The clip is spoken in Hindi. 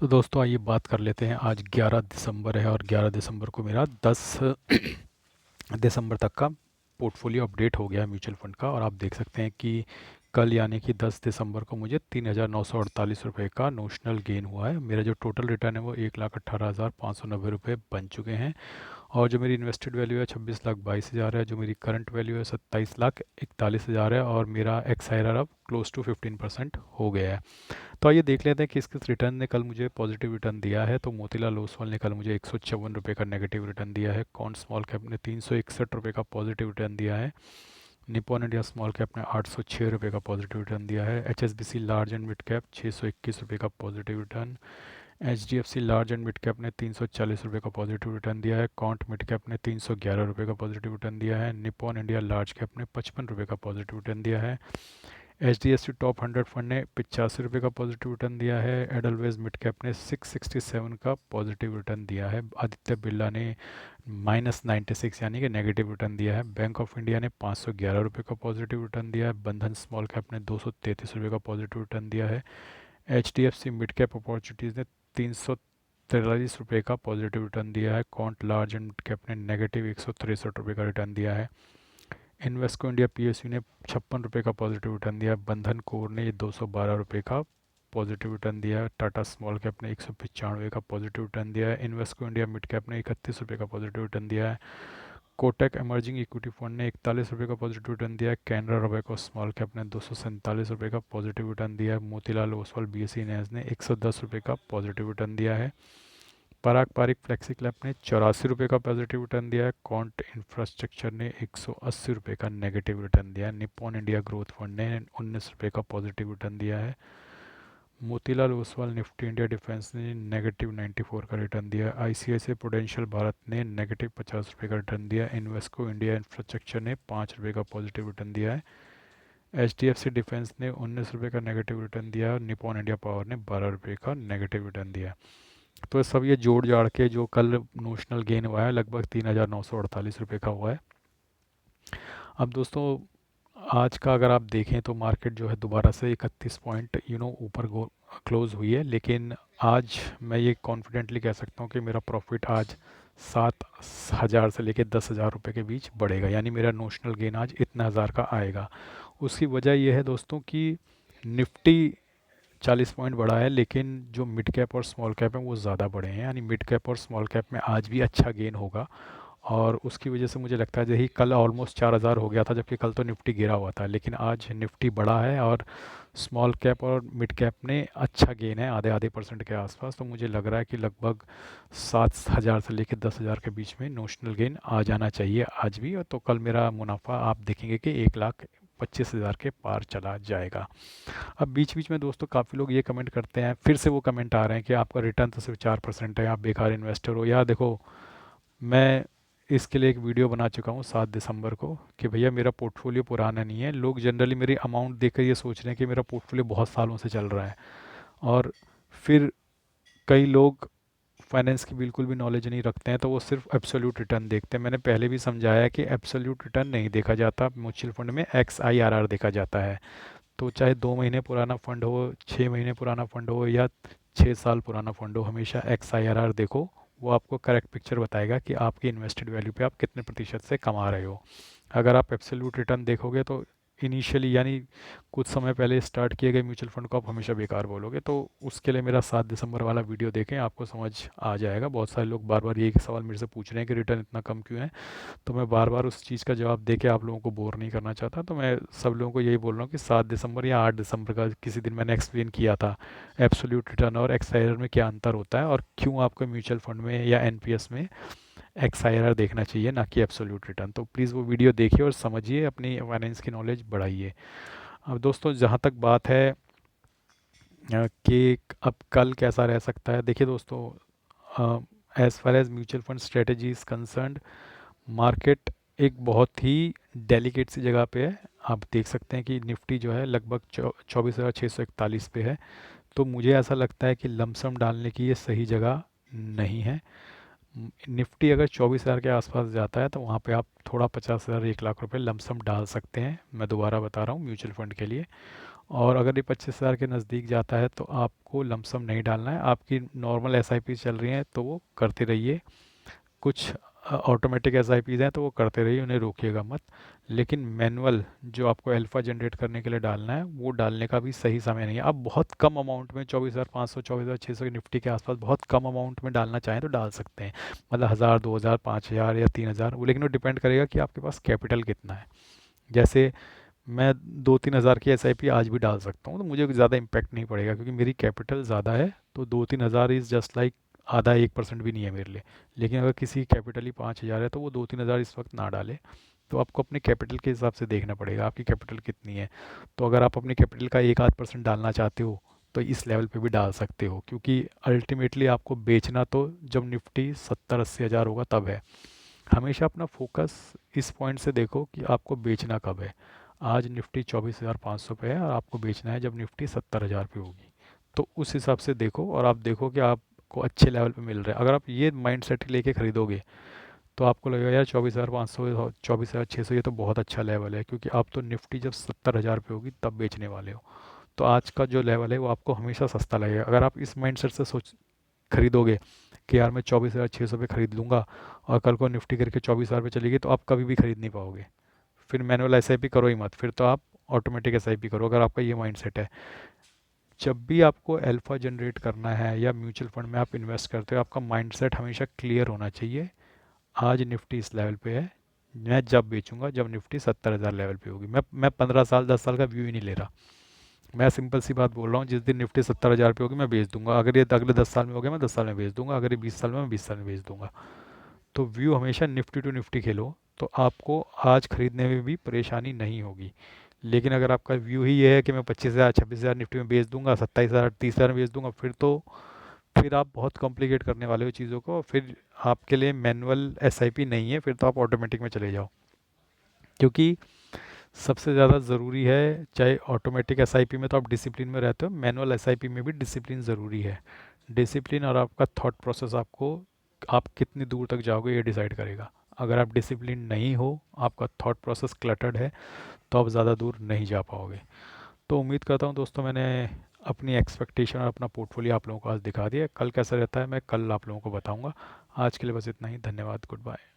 तो दोस्तों आइए बात कर लेते हैं। आज 11 दिसंबर है और 11 दिसंबर को मेरा 10 दिसंबर तक का पोर्टफोलियो अपडेट हो गया है म्यूचुअल फंड का। और आप देख सकते हैं कि कल यानी कि 10 दिसंबर को मुझे 3,948 रुपये का नोशनल गेन हुआ है। मेरा जो टोटल रिटर्न है वो 1,18,590 रुपये बन चुके हैं। और जो मेरी इन्वेस्टेड वैल्यू है 26,22,000 है। जो मेरी करंट वैल्यू है 27,41,000 है। और मेरा एक्स आई आर अब क्लोज टू 15% हो गया है। तो आइए देख लेते हैं किस किस रिटर्न ने कल मुझे पॉजिटिव रिटर्न दिया है। तो मोतीलाल ओसवाल ने कल मुझे 154 रुपये का नेगेटिव रिटर्न दिया है। कॉन स्मॉल कैप ने 361 रुपये का पॉजिटिव रिटर्न दिया है। निपॉन इंडिया स्मॉल कैप ने 806 रुपये का पॉजिटिव रिटर्न दिया है। H S B C large and mid cap 621 रुपये का positive return. H D F C large and mid cap ने 340 रुपये का पॉजिटिव रिटर्न दिया है। कॉन्ट मिड कैप ने 311 रुपये का पॉजिटिव रिटर्न दिया है। निपॉन इंडिया लार्ज कैप ने 55 रुपये का पॉजिटिव रिटर्न दिया है। H D F C top 100 fund ने 85 रुपये का पॉजिटिव रिटर्न दिया है। एडलवेज मिड कैप ने 667 का पॉजिटिव रिटर्न दिया है। आदित्य बिरला ने -96 यानी कि नेगेटिव रिटर्न दिया है। बैंक ऑफ इंडिया ने 511 रुपये का पॉजिटिव रिटर्न दिया है। बंधन स्मॉल कैप ने 233 रुपये का पॉजिटिव रिटर्न दिया है। H D F C mid cap opportunities ने 343 रुपये का पॉजिटिव रिटर्न दिया है। Quant large and mid cap ने नेगेटिव 163 रुपये का रिटर्न दिया है। इन्वेस्को इंडिया पीएसयू ने 56 रुपये का पॉजिटिव रिटर्न दिया। बंधन कोर ने 212 रुपये का पॉजिटिव रिटर्न दिया है। टाटा स्मॉल कैप ने 195 का पॉजिटिव रिटर्न दिया है। इन्वेस्को इंडिया मिड कैप ने 31 रुपये का पॉजिटिव रिटर्न दिया है। कोटक इमर्जिंग इक्विटी फंड ने 41 रुपये का पॉजिटिव रिटर्न दिया है। कैनरा रोबेको स्मॉल कैप ने 247 रुपये का पॉजिटिव रिटर्न दिया है। मोतीलाल ओसवाल बीएसई नैस ने 110 रुपये का पॉजिटिव रिटर्न दिया है। पराग पारिक फ्लेक्सी क्लैप ने 84 रुपये का पॉजिटिव रिटर्न दिया है। कॉन्ट इंफ्रास्ट्रक्चर ने 180 रुपये का नेगेटिव रिटर्न दिया है। निपॉन इंडिया ग्रोथ फंड ने 19 रुपये का पॉजिटिव रिटर्न दिया है। Motilal Oswal Nifty India defence ने -94 का रिटर्न दिया है। आईसीआईसीआई प्रूडेंशियल भारत ने -50 रुपये का रिटर्न दिया। इन्वेस्को इंडिया इंफ्रास्ट्रक्चर ने 5 रुपये का पॉजिटिव रिटर्न दिया है। H D F C defence ने 19 रुपये का नेगेटिव रिटर्न दिया है। और निपॉन इंडिया पावर ने 12 रुपये का नेगेटिव रिटर्न दिया है। तो सब ये जोड़ जाड़ के जो कल नोशनल गेन हुआ है लगभग 3,948 रुपये का हुआ है। अब दोस्तों आज का अगर आप देखें तो मार्केट जो है दोबारा से 31 पॉइंट ऊपर क्लोज हुई है। लेकिन आज मैं ये कॉन्फिडेंटली कह सकता हूँ कि मेरा प्रॉफिट आज 7,000 से लेकर 10,000 रुपये के बीच बढ़ेगा। यानी मेरा नोशनल गेन आज इतना हज़ार का आएगा। उसकी वजह यह है दोस्तों कि निफ्टी 40 पॉइंट बढ़ा है, लेकिन जो मिड कैप और स्मॉल कैप है वो ज़्यादा बढ़े हैं। यानी मिड कैप और स्मॉल कैप में आज भी अच्छा गेन होगा। और उसकी वजह से मुझे लगता है यही कल ऑलमोस्ट 4,000 हो गया था, जबकि कल तो निफ्टी गिरा हुआ था। लेकिन आज निफ्टी बढ़ा है और स्मॉल कैप और मिड कैप ने अच्छा गेन है, आधे आधे परसेंट के आसपास। तो मुझे लग रहा है कि लगभग 7,000 से लेकर 10,000 के बीच में नोशनल गेन आ जाना चाहिए आज भी। और तो कल मेरा मुनाफा आप देखेंगे कि 1,25,000 के पार चला जाएगा। अब बीच बीच में दोस्तों काफ़ी लोग ये कमेंट करते हैं, फिर से वो कमेंट आ रहे हैं कि आपका रिटर्न तो सिर्फ 4% है, आप बेकार इन्वेस्टर हो। यार देखो, मैं इसके लिए एक वीडियो बना चुका हूँ 7 दिसंबर को कि भैया मेरा पोर्टफोलियो पुराना नहीं है। लोग जनरली मेरी अमाउंट देखकर ये सोच रहे हैं कि मेरा पोर्टफोलियो बहुत सालों से चल रहा है। और फिर कई लोग फाइनेंस की बिल्कुल भी नॉलेज नहीं रखते हैं, तो वो सिर्फ एब्सोल्यूट रिटर्न देखते हैं। मैंने पहले भी समझाया कि एब्सोल्यूट रिटर्न नहीं देखा जाता म्यूचुअल फंड में, एक्स आई आर आर देखा जाता है। तो चाहे 2 महीने पुराना फंड हो, 6 महीने पुराना फंड हो, या 6 साल पुराना फंड हो, हमेशा एक्स आई आर आर देखो। वो आपको करेक्ट पिक्चर बताएगा कि आपकी इन्वेस्टेड वैल्यू पे आप कितने प्रतिशत से कमा रहे हो। अगर आप एब्सोल्यूट रिटर्न देखोगे तो इनिशियली यानी कुछ समय पहले स्टार्ट किए गए म्यूचुअल फंड को आप हमेशा बेकार बोलोगे। तो उसके लिए मेरा 7 दिसंबर वाला वीडियो देखें, आपको समझ आ जाएगा। बहुत सारे लोग बार बार यही सवाल मेरे से पूछ रहे हैं कि रिटर्न इतना कम क्यों है। तो मैं बार बार उस चीज़ का जवाब दे के आप लोगों को बोर नहीं करना चाहता। तो मैं सब लोगों को यही बोल रहा हूँ कि 7 दिसंबर या 8 दिसंबर का किसी दिन मैंने एक्सप्लेन किया था एब्सोल्यूट रिटर्न और एक्स आई आर आर में क्या अंतर होता है, और क्यों आपको म्यूचुअल फंड में या एनपीएस में एक्स आई आर आर देखना चाहिए, ना कि एब्सोल्यूट रिटर्न। तो प्लीज़ वो वीडियो देखिए और समझिए, अपनी फाइनेंस की नॉलेज बढ़ाइए। अब दोस्तों जहाँ तक बात है कि अब कल कैसा रह सकता है, देखिए दोस्तों, as far as mutual fund strategy is concerned, market एक बहुत ही डेलिकेट सी जगह पे है। आप देख सकते हैं कि निफ्टी जो है लगभग 24,641 पे है। तो मुझे ऐसा लगता है कि लमसम डालने की ये सही जगह नहीं है। निफ्टी अगर 24,000 के आसपास जाता है तो वहाँ पे आप थोड़ा 50,000 1 लाख रुपए लमसम डाल सकते हैं। मैं दोबारा बता रहा हूँ म्यूचुअल फंड के लिए। और अगर ये 25,000 के नज़दीक जाता है तो आपको लमसम नहीं डालना है। आपकी नॉर्मल एसआईपी चल रही हैं तो वो करते रहिए। कुछ ऑटोमेटिक एसआईपीज़ हैं तो वो करते रहिए, उन्हें रोकिएगा मत। लेकिन मैनुअल जो आपको अल्फ़ा जनरेट करने के लिए डालना है वो डालने का भी सही समय नहीं है। आप बहुत कम अमाउंट में 24,500 24,600 की निफ्टी के आसपास बहुत कम अमाउंट में डालना चाहें तो डाल सकते हैं, मतलब 1,000 2,000 5,000 या 3,000, वो लेकिन वो डिपेंड करेगा कि आपके पास कैपिटल कितना है। जैसे मैं 2-3 हज़ार की एसआईपी आज भी डाल सकता हूँ तो मुझे ज़्यादा इम्पैक्ट नहीं पड़ेगा क्योंकि मेरी कैपिटल ज़्यादा है। तो 2-3 हज़ार इज़ जस्ट लाइक आधा 1% भी नहीं है मेरे लिए। लेकिन अगर किसी की कैपिटल ही 5,000 है तो वो 2-3 हज़ार इस वक्त ना डाले। तो आपको अपने कैपिटल के हिसाब से देखना पड़ेगा आपकी कैपिटल कितनी है। तो अगर आप अपनी कैपिटल का 1-8% डालना चाहते हो तो इस लेवल पे भी डाल सकते हो, क्योंकि अल्टीमेटली आपको बेचना तो जब निफ्टी 70-80 हज़ार होगा तब है। हमेशा अपना फोकस इस पॉइंट से देखो कि आपको बेचना कब है। आज निफ्टी 24,500 पे है और आपको बेचना है जब निफ्टी 70,000 पे होगी। तो उस हिसाब से देखो और आप देखो कि आपको अच्छे लेवल पे मिल रहा है। अगर आप ये माइंड सेट लेके खरीदोगे तो आपको लगेगा यार 24,500 24,600 ये तो बहुत अच्छा लेवल है, क्योंकि आप तो निफ्टी जब 70,000 पे होगी तब बेचने वाले हो। तो आज का जो लेवल है वो आपको हमेशा सस्ता लगेगा। अगर आप इस माइंड सेट से सोच खरीदोगे कि यार मैं 24,600 पे खरीद लूँगा और कल को निफ्टी करके 24,000 पे चली गई, तो आप कभी भी खरीद नहीं पाओगे। फिर मैनुअल एसआईपी करो ही मत, फिर तो आप ऑटोमेटिक एसआईपी करो अगर आपका ये माइंडसेट है। जब भी आपको अल्फा जनरेट करना है या म्यूचुअल फंड में आप इन्वेस्ट करते हो, आपका माइंडसेट हमेशा क्लियर होना चाहिए। आज निफ्टी इस लेवल पे है, मैं जब बेचूंगा जब निफ्टी 70,000 लेवल पे होगी। मैं 15 साल 10 साल का व्यू ही नहीं ले रहा। मैं सिंपल सी बात बोल रहा हूँ, जिस दिन निफ्टी 70,000 पे होगी मैं बेच दूंगा। अगर ये अगले 10 साल में हो गया मैं 10 साल में बेच दूंगा, अगर ये 20 साल में मैं 20 साल में बेच दूंगा। तो व्यू हमेशा निफ्टी टू निफ्टी खेलो, तो आपको आज खरीदने में भी परेशानी नहीं होगी। लेकिन अगर आपका व्यू ही ये है कि मैं 25,000 26,000 निफ्टी में बेच दूंगा, 27,000 30,000 में बेच दूंगा, फिर आप बहुत कॉम्प्लिकेट करने वाले हो चीज़ों को। फिर आपके लिए मैनुअल एसआईपी नहीं है, फिर तो आप ऑटोमेटिक में चले जाओ। क्योंकि सबसे ज़्यादा ज़रूरी है, चाहे ऑटोमेटिक एसआईपी में तो आप डिसिप्लिन में रहते हो, मैनुअल एसआईपी में भी डिसिप्लिन ज़रूरी है। डिसिप्लिन और आपका थॉट प्रोसेस आपको आप कितनी दूर तक जाओगे ये डिसाइड करेगा। अगर आप डिसिप्लिन नहीं हो, आपका थॉट प्रोसेस क्लटर्ड है, तो आप ज़्यादा दूर नहीं जा पाओगे। तो उम्मीद करता हूँ दोस्तों मैंने अपनी एक्सपेक्टेशन और अपना पोर्टफोलियो आप लोगों को आज दिखा दिया। कल कैसा रहता है मैं कल आप लोगों को बताऊँगा। आज के लिए बस इतना ही। धन्यवाद। Good bye.